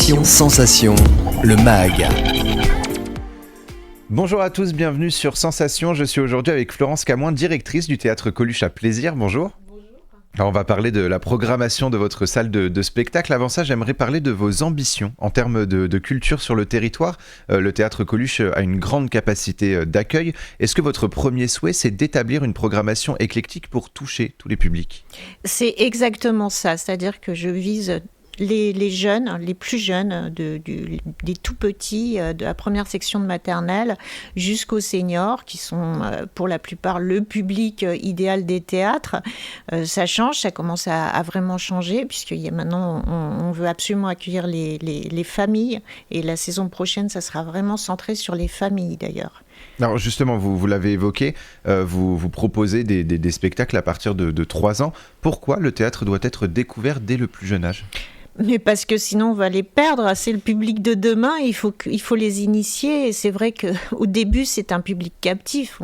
Sensation, le MAG. Bonjour à tous, bienvenue sur Sensation. Je suis aujourd'hui avec Florence Camoin, directrice du Théâtre Coluche à Plaisir. Bonjour. Alors on va parler de la programmation de votre salle de spectacle. Avant ça, j'aimerais parler de vos ambitions en termes de culture sur le territoire. Le Théâtre Coluche a une grande capacité d'accueil. Est-ce que votre premier souhait, c'est d'établir une programmation éclectique pour toucher tous les publics ? C'est exactement ça, c'est-à-dire que je vise les jeunes, les plus jeunes, des tout petits, de la première section de maternelle jusqu'aux seniors, qui sont pour la plupart le public idéal des théâtres. Ça change, ça commence à vraiment changer, puisqu'il y a maintenant, on veut absolument accueillir les familles, et la saison prochaine, ça sera vraiment centré sur les familles d'ailleurs. Alors justement, vous l'avez évoqué, vous proposez des spectacles à partir de 3 ans. Pourquoi le théâtre doit être découvert dès le plus jeune âge ? Mais parce que sinon on va les perdre, c'est le public de demain, il faut les initier, et c'est vrai qu'au début c'est un public captif,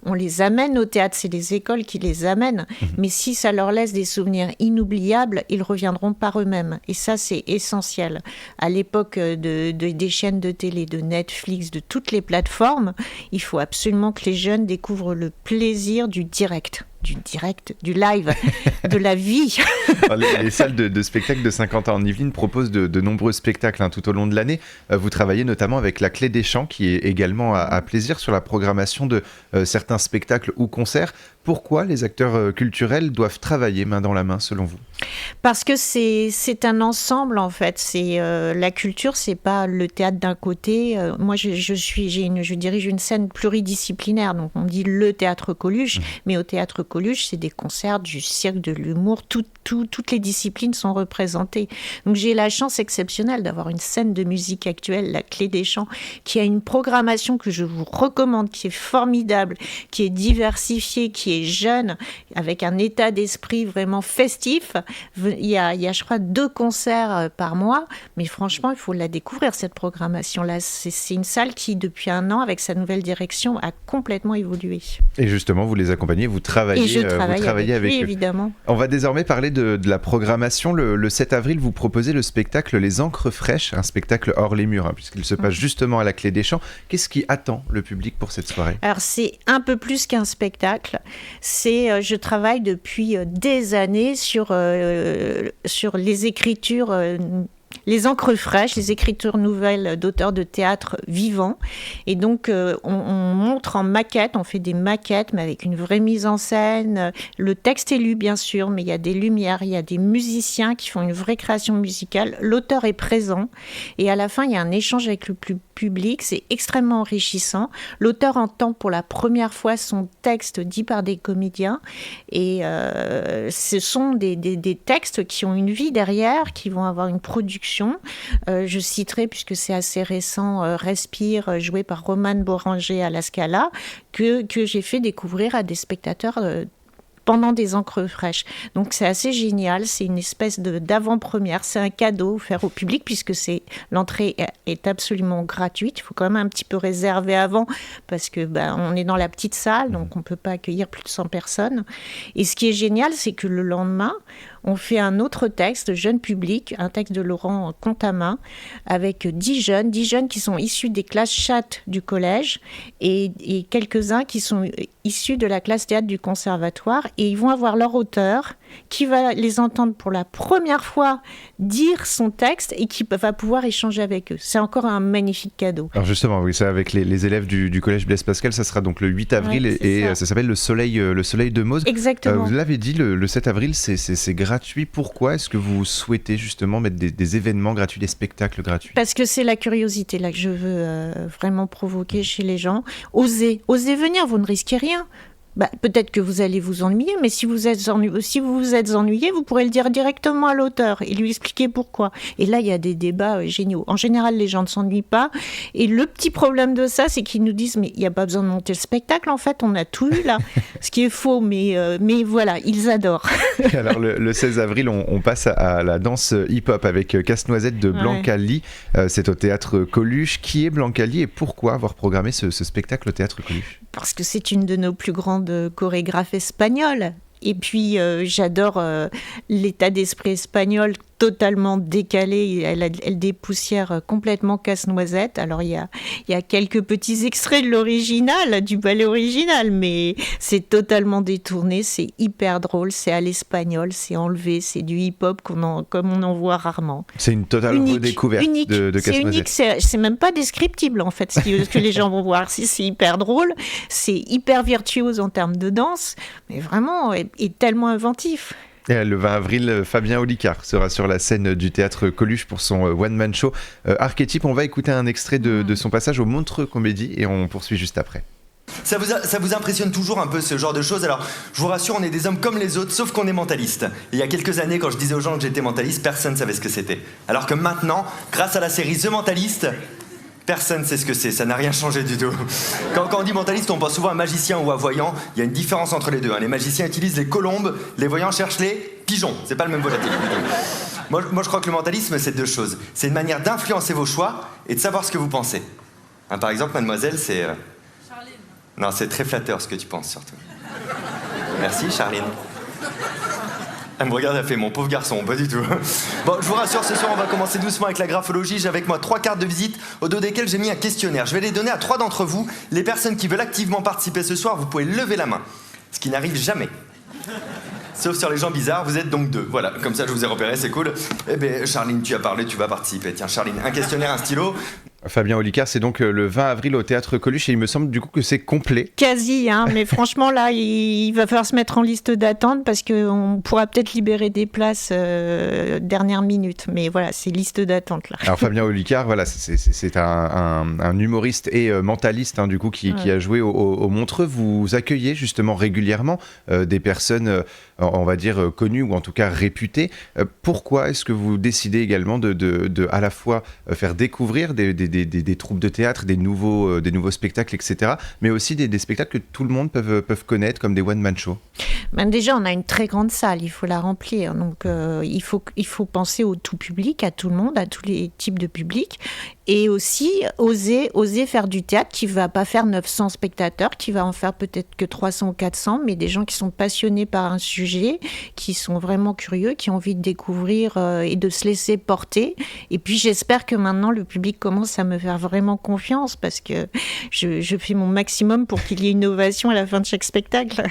on les amène au théâtre, c'est les écoles qui les amènent, mais si ça leur laisse des souvenirs inoubliables, ils reviendront par eux-mêmes, et ça c'est essentiel. À l'époque des chaînes de télé, de Netflix, de toutes les plateformes, il faut absolument que les jeunes découvrent le plaisir du direct, du live, de la vie. Les salles de spectacle de Saint-Quentin en Yvelines proposent de nombreux spectacles tout au long de l'année. Vous travaillez notamment avec la Clé des Champs, qui est également à Plaisir, sur la programmation de certains spectacles ou concerts. Pourquoi les acteurs culturels doivent travailler main dans la main, selon vous ? Parce que c'est un ensemble, en fait. La culture, c'est pas le théâtre d'un côté. Moi, je dirige une scène pluridisciplinaire, donc on dit le Théâtre Coluche, mais au Théâtre Coluche, c'est des concerts, du cirque, de l'humour, toutes les disciplines sont représentées. Donc j'ai la chance exceptionnelle d'avoir une scène de musique actuelle, la Clé des Champs, qui a une programmation que je vous recommande, qui est formidable, qui est diversifiée, qui est jeune, avec un état d'esprit vraiment festif. Il y a je crois 2 concerts par mois, mais franchement, il faut la découvrir, cette programmation-là. C'est une salle qui, depuis 1 an, avec sa nouvelle direction, a complètement évolué. Et justement, vous les accompagnez, vous travaillez avec lui, eux. Évidemment. On va désormais parler de la programmation. Le 7 avril, vous proposez le spectacle Les Encres Fraîches, un spectacle hors les murs, puisqu'il se passe justement à la Clé des Champs. Qu'est-ce qui attend le public pour cette soirée ? Alors, c'est un peu plus qu'un spectacle. Je travaille depuis des années sur les écritures, les encres fraîches, les écritures nouvelles d'auteurs de théâtre vivants. Et donc, on montre en maquette, on fait des maquettes, mais avec une vraie mise en scène. Le texte est lu, bien sûr, mais il y a des lumières, il y a des musiciens qui font une vraie création musicale. L'auteur est présent. Et à la fin, il y a un échange avec le public. C'est extrêmement enrichissant. L'auteur entend pour la première fois son texte dit par des comédiens. Et ce sont des textes qui ont une vie derrière, qui vont avoir une production. Je citerai, puisque c'est assez récent, Respire, joué par Romane Boranger à la Scala, que j'ai fait découvrir à des spectateurs pendant des encres fraîches. Donc c'est assez génial, c'est une espèce d'avant-première, c'est un cadeau offert au public, puisque l'entrée est absolument gratuite. Il faut quand même un petit peu réserver avant, parce que on est dans la petite salle, donc on ne peut pas accueillir plus de 100 personnes. Et ce qui est génial, c'est que le lendemain, on fait un autre texte, jeune public, un texte de Laurent Contamin, avec 10 jeunes qui sont issus des classes chat du collège et quelques-uns qui sont issus de la classe théâtre du conservatoire, et ils vont avoir leur auteur qui va les entendre pour la première fois dire son texte et qui va pouvoir échanger avec eux. C'est encore un magnifique cadeau. Alors justement, oui, ça avec les élèves du collège Blaise Pascal, ça sera donc le 8 avril, ouais, et ça s'appelle le soleil de Mauze. Exactement. Vous l'avez dit, le 7 avril, c'est gratuit. Pourquoi est-ce que vous souhaitez justement mettre des événements gratuits, des spectacles gratuits ? Parce que c'est la curiosité là que je veux vraiment provoquer chez les gens. Osez venir, vous ne risquez rien. Peut-être que vous allez vous ennuyer, mais si vous vous êtes ennuyé, vous pourrez le dire directement à l'auteur et lui expliquer pourquoi. Et là, il y a des débats géniaux. En général, les gens ne s'ennuient pas. Et le petit problème de ça, c'est qu'ils nous disent « mais il n'y a pas besoin de monter le spectacle, en fait, on a tout eu là ». Ce qui est faux, mais voilà, ils adorent. Alors, le 16 avril, on passe à la danse hip-hop avec Casse-Noisette de Blanca Lee. C'est au Théâtre Coluche. Qui est Blanca Lee et pourquoi avoir programmé ce spectacle au Théâtre Coluche ? Parce que c'est une de nos plus grandes chorégraphes espagnoles. Et puis, j'adore l'état d'esprit espagnol totalement décalée, elle dépoussière complètement Casse-Noisette. Alors il y a quelques petits extraits de l'original, du ballet original, mais c'est totalement détourné, c'est hyper drôle, c'est à l'espagnol, c'est enlevé, c'est du hip-hop comme on en voit rarement. C'est une totale redécouverte de Casse-Noisette. C'est unique, c'est même pas descriptible en fait, ce que les gens vont voir. C'est hyper drôle, c'est hyper virtuose en termes de danse, mais vraiment, est tellement inventif. Et le 20 avril, Fabien Olicard sera sur la scène du théâtre Coluche pour son one-man show Archétype. On va écouter un extrait de son passage au Montreux Comédie et on poursuit juste après. Ça vous impressionne toujours un peu ce genre de choses? Alors, je vous rassure, on est des hommes comme les autres, sauf qu'on est mentaliste. Il y a quelques années, quand je disais aux gens que j'étais mentaliste, personne ne savait ce que c'était. Alors que maintenant, grâce à la série The Mentalist, personne ne sait ce que c'est, ça n'a rien changé du tout. Quand on dit mentaliste, on pense souvent à magicien ou à voyant. Il y a une différence entre les deux. Les magiciens utilisent les colombes, les voyants cherchent les pigeons. C'est pas le même volatile. Moi, je crois que le mentalisme, c'est deux choses. C'est une manière d'influencer vos choix et de savoir ce que vous pensez. Par exemple, mademoiselle, c'est... Charline. Non, c'est très flatteur ce que tu penses, surtout. Merci, Charline. Elle me regarde, elle fait mon pauvre garçon, pas du tout. Bon, je vous rassure, ce soir, on va commencer doucement avec la graphologie. J'ai avec moi 3 cartes de visite, au dos desquelles j'ai mis un questionnaire. Je vais les donner à 3 d'entre vous. Les personnes qui veulent activement participer ce soir, vous pouvez lever la main. Ce qui n'arrive jamais. Sauf sur les gens bizarres, vous êtes donc 2. Voilà, comme ça je vous ai repéré, c'est cool. Eh bien, Charline, tu as parlé, tu vas participer. Tiens, Charline, un questionnaire, un stylo. Fabien Olicard, c'est donc le 20 avril au Théâtre Coluche et il me semble du coup que c'est complet. Quasi, mais franchement là, il va falloir se mettre en liste d'attente parce qu'on pourra peut-être libérer des places dernière minute. Mais voilà, c'est liste d'attente là. Alors Fabien Olicard, voilà, c'est un humoriste et mentaliste du coup qui a joué au Montreux. Vous accueillez justement régulièrement des personnes, on va dire connues ou en tout cas réputées. Pourquoi est-ce que vous décidez également de à la fois faire découvrir des troupes de théâtre, des nouveaux spectacles, etc., mais aussi des spectacles que tout le monde peuvent connaître, comme des one-man shows? Déjà, on a une très grande salle, il faut la remplir. Donc, il faut penser au tout public, à tout le monde, à tous les types de publics. Et aussi, oser faire du théâtre qui ne va pas faire 900 spectateurs, qui va en faire peut-être que 300 ou 400, mais des gens qui sont passionnés par un sujet, qui sont vraiment curieux, qui ont envie de découvrir et de se laisser porter. Et puis, j'espère que maintenant, le public commence à me faire vraiment confiance parce que je fais mon maximum pour qu'il y ait une ovation à la fin de chaque spectacle.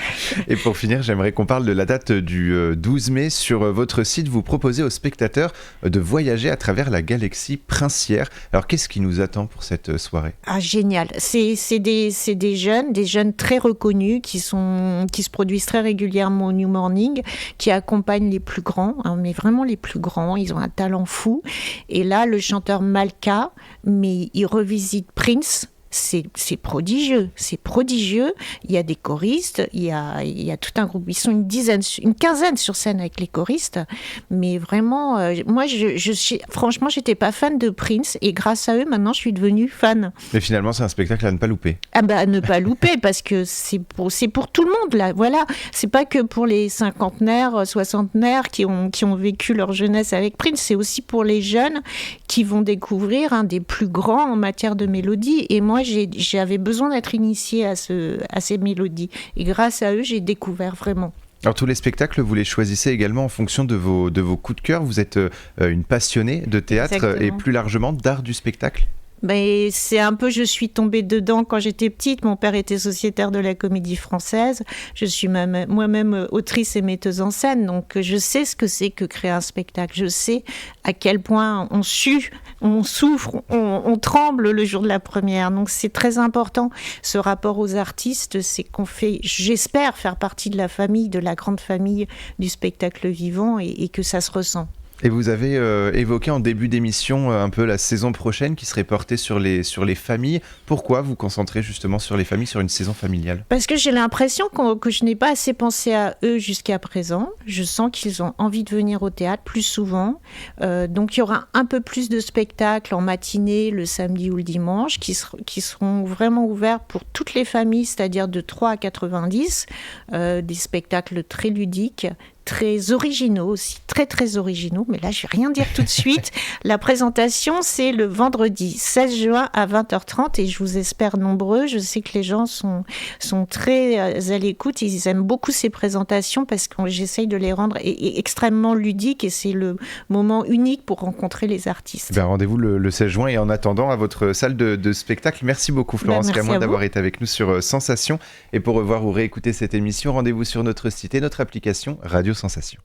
Et pour finir, j'aimerais qu'on parle de la date du 12 mai. Sur votre site, vous proposez aux spectateurs de voyager à travers la galaxie princière. Alors, qu'est-ce qui nous attend pour cette soirée? Ah, génial. C'est des jeunes très reconnus qui se produisent très régulièrement au New Morning, qui accompagnent les plus grands, mais vraiment les plus grands. Ils ont un talent fou. Et là, le chanteur Malka, mais il revisite Prince. C'est prodigieux, Il y a des choristes, il y a tout un groupe. Ils sont une quinzaine sur scène avec les choristes. Mais vraiment, moi, franchement, j'étais pas fan de Prince et grâce à eux, maintenant, je suis devenue fan. Mais finalement, c'est un spectacle à ne pas louper. Ah à ne pas louper parce que c'est pour tout le monde là. Voilà, c'est pas que pour les cinquantenaires, soixantenaires qui ont vécu leur jeunesse avec Prince. C'est aussi pour les jeunes qui vont découvrir un des plus grands en matière de mélodie. Et moi, j'avais besoin d'être initiée à ces mélodies. Et grâce à eux, j'ai découvert vraiment. Alors tous les spectacles, vous les choisissez également en fonction de vos coups de cœur. Vous êtes une passionnée de théâtre. Exactement. Et plus largement d'art du spectacle. C'est un peu, je suis tombée dedans quand j'étais petite. Mon père était sociétaire de la Comédie Française. Je suis moi-même autrice et metteuse en scène. Donc, je sais ce que c'est que créer un spectacle. Je sais à quel point on sue, on souffre, on tremble le jour de la première. Donc, c'est très important. Ce rapport aux artistes, c'est qu'on fait, j'espère, faire partie de la famille, de la grande famille du spectacle vivant et que ça se ressent. Et vous avez évoqué en début d'émission un peu la saison prochaine qui serait portée sur les familles. Pourquoi vous concentrez justement sur les familles, sur une saison familiale? Parce que j'ai l'impression que je n'ai pas assez pensé à eux jusqu'à présent. Je sens qu'ils ont envie de venir au théâtre plus souvent. Donc il y aura un peu plus de spectacles en matinée, le samedi ou le dimanche, qui seront vraiment ouverts pour toutes les familles, c'est-à-dire de 3 à 90. Des spectacles très ludiques, très originaux aussi, très très originaux, mais là je vais rien dire tout de suite. La présentation c'est le vendredi 16 juin à 20h30 et je vous espère nombreux. Je sais que les gens sont très à l'écoute, ils aiment beaucoup ces présentations parce que j'essaye de les rendre extrêmement ludiques et c'est le moment unique pour rencontrer les artistes. Rendez-vous le 16 juin et en attendant à votre salle de spectacle. Merci beaucoup Florence Camoin d'avoir été avec nous sur Sensation. Et pour revoir ou réécouter cette émission, rendez-vous sur notre site et notre application Radio Sensation.